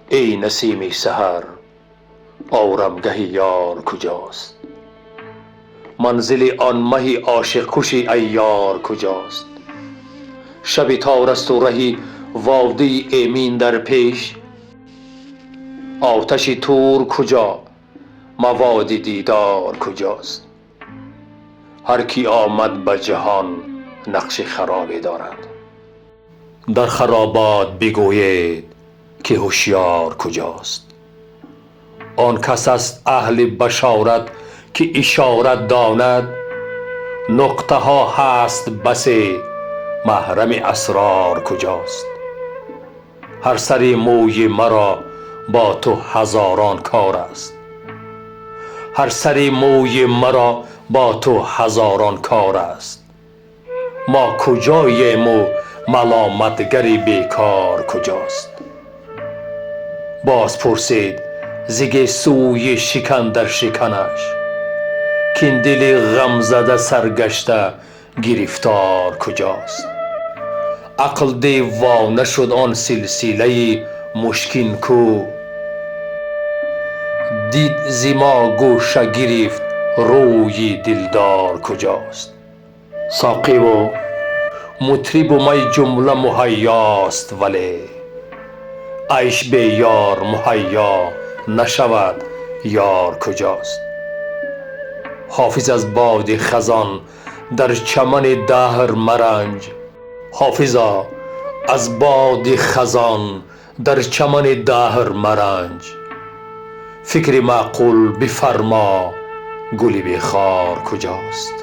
ای نسیم سحر، آرامگه یار کجاست؟ منزل آن مه عاشق کش عیار کجاست؟ شب تار است و رهی وادی ایمن در پیش، آتش طور کجا، مواد دیدار کجاست؟ هر کی آمد به جهان نقش خرابی دارد، در خرابات بگوید که هوشیار کجاست؟ آن کس است اهل بشارت که اشارت داند، نقطه ها هست بسی، محرم اسرار کجاست؟ هر سر موی مرا با تو هزاران کار است، هر سر موی مرا با تو هزاران کار است. ما کجاییم و ملامتگر بیکار کجاست؟ باز پرسید زگ سوی شکن در شکنش، کین دل غم زده سرگشته گرفتار کجاست؟ عقل دیوانه شد آن سلسله مشکین کو، دید ز ما گوشه گرفت روی دلدار کجاست؟ ساقی و مطرب و می جمله مهیاست، ولی عیش بی یار مهیا نشود، یار کجاست؟ حافظ از باد خزان در چمن دهر مرنج، حافظا از باد خزان در چمن دهر مرنج. فکر معقول بفرما، گل بی خار کجاست؟